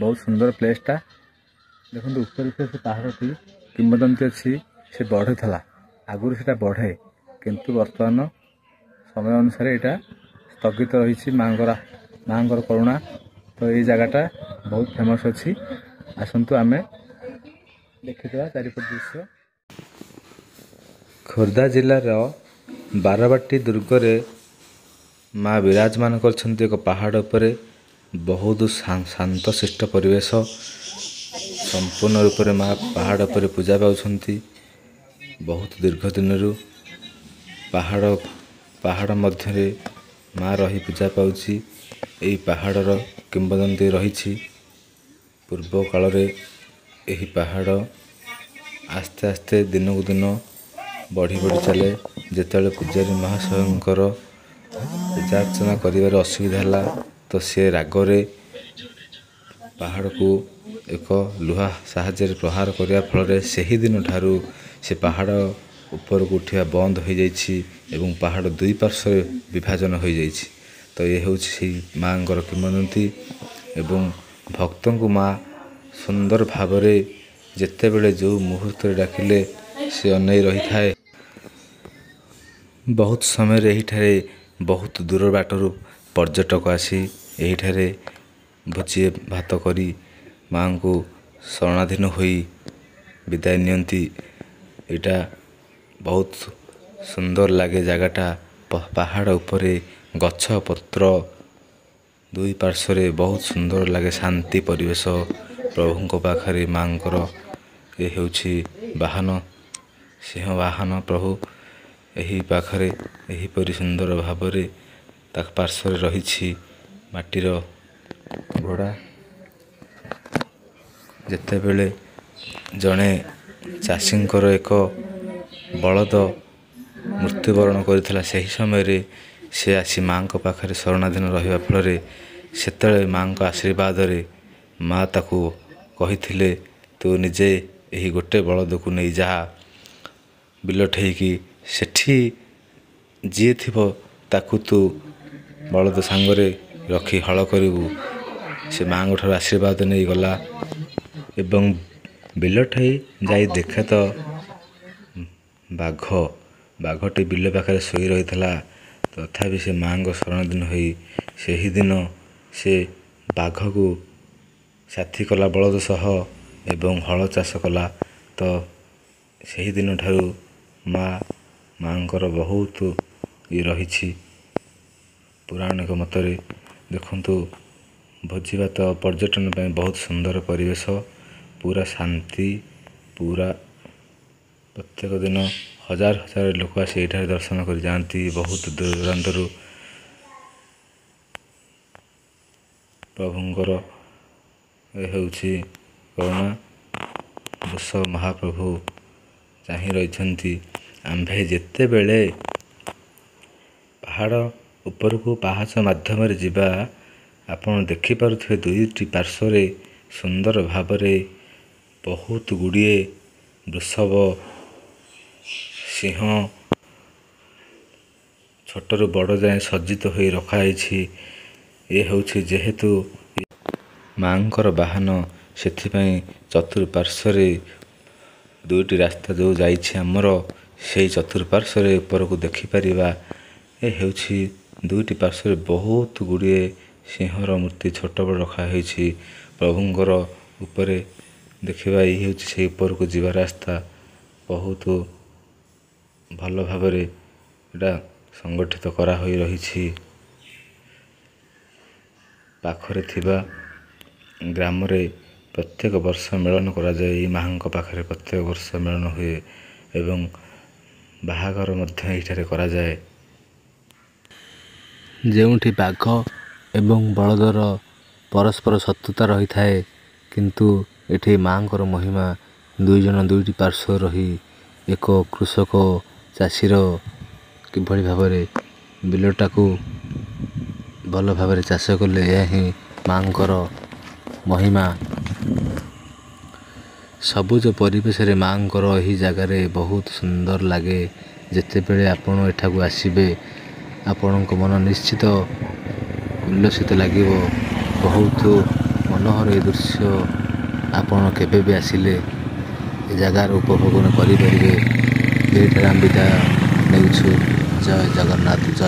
बहुत सुंदर प्लेसटा देखो ऊपर से पहाड़टी किंवदंती अच्छी से बढ़े था आगुरी से बढ़े किंतु वर्तमान समय अनुसार यहाँ स्थगित रही माँगर करुणा तो ये जगहटा बहुत फेमस अच्छी आसतु आमे देखिदेवा चारिपट दृश्य। खोर्धा जिलार बारवाटी दुर्गरे माँ विराजमान करछन्ति एक पहाड़ उपरे बहुत शांत शिष्ट परिवेश संपूर्ण रूप से माँ पहाड़ पर पूजा पाउछन्ति। बहुत दीर्घ दिन पहाड़ मध्य माँ रही पूजा पाउछि। एही पहाड़र किंवदंती रही पूर्व काल रे एही पहाड़ आस्ते आस्ते दिन को दिन बढ़ी बढ़ी चले जेतेबेले पूजारी महाशयंकर पूजा अर्चना करिवार असुविधा है तो सी रागरे पहाड़ को एक लुहा साहाय्य प्रहार करने फल से ही दिन ठारू से पहाड़ ऊपर को उठा बंद हो जाइछि एवं पहाड़ दुई पार्श्व विभाजन हो जाइछि। तो ये हूँ माँ किंवदंती एवं भक्तों को माँ सुंदर भावरे जेतेबेले जो मुहूर्त डाकिले से अनै रही थाए। बहुत समय एहिठारे बहुत दूर बाटरू पर्यटक आसी एहिठारे भोजी भात करी माँ को शरणाधीन होई विदाय नियंती। एटा बहुत सुंदर लगे जगटा पहाड़ उपरे गछ पत्र दुई पार्श्व बहुत सुंदर लगे शांति परिवेश प्रभु पाखरे माँकर ये होछि वाहन सिंह वाहन प्रभु एही पाखरे एही परि सुंदर भावरे ताक पार्श्व रही माटीर घोड़ा जेतेबेले जड़े चाषींकर एक बलद मृत्युवरण करथिला सही समय रे से आसी माँ को पाखरे शरणाधीन रहिबा फल सेतले माँ को आशीर्वाद रे माँ ताकू कहिथिले तू निजे एही गोटे बलद को नहीं जा बिलठेकी सेठी जी थी ताकू तू बलद सांगरे रखी हल करू से माँ ठार आशीर्वाद नहीं गला एवं बिलठे जाई देखे तो बाघटी बिल पाखे शोई रही तथापि से माँ को शरणधीन होई से ही दिन से बाघ को साथी कला बलद सह एवं हल चाष कला। तो से ही दिन ठारू माँकर बहुत ये रही पौराणिक मतरे देखंतु भोजी भात पर्यटन पे बहुत सुंदर परिवेश पूरा शांति पूरा प्रत्येक दिन हजार हजार लोक आसी एठारे दर्शन कर जाती। बहुत दूर दूरांतरू प्रभुंकर ये होछि करुणा दश महाप्रभु चाहि रही आंभे जेते बेले पहाड़ ऊपर को पाहाच माध्यम जिबा आपण देखि पारुथिबे दुईटी पार्श्व सुंदर भावरे बहुत गुड़िए वृषभ सिंह छोटरू बड़ जाए सज्जित हो रखाई। ये होछि जेहेतु माँकर वाहन से चतुर्पार्श्व दुईटी रास्ता जो जाइछि आमर से चतुर्पार्श्व ऊपर को देखिपर ये होछि दुईटी पार्श्व बहुत गुड़िए सिंहर मूर्ति छोट बड़ रखाई प्रभुंकर उपरे देखा ये होछि से ऊपर को जीवा रास्ता बहुत भल भावरे एटा संगठित करा होई रही पाखरे थिबा ग्राम रे प्रत्येक वर्ष मेलन करा जाए माँ पाखरे प्रत्येक वर्ष मेलन हुए एवं बाहाघर मध्य एठारे करा जाए जेउठी बाघ एवं बलदर परस्पर शत्रुता रही थाए किंतु एठी माँकर महिमा दुई जन दुईटी पार्श्व रही एक कृषक चाषीर किभली भावरे बिलटाकू भल भावरे चाष कले यह ही माँकर महिमा सबुज परिवेश रे माँकर यही जगार बहुत सुंदर लगे जितेबले आपण एठाकू आसबे आपण मन निश्चित उल्लसित लगे बहुत मन ମନୋହର ଏ ଦୃଶ୍ୟ ଆପଣ କେବେ ବି ଆସିଲେ ଏ ଜାଗାର ଉପଭୋଗ କରିପାରିବେ। ଏଇଠାରେ ଆମେ ବିଦାୟ ନେଉଛୁ। ଜୟ ଜଗନ୍ନାଥ। ଜୟ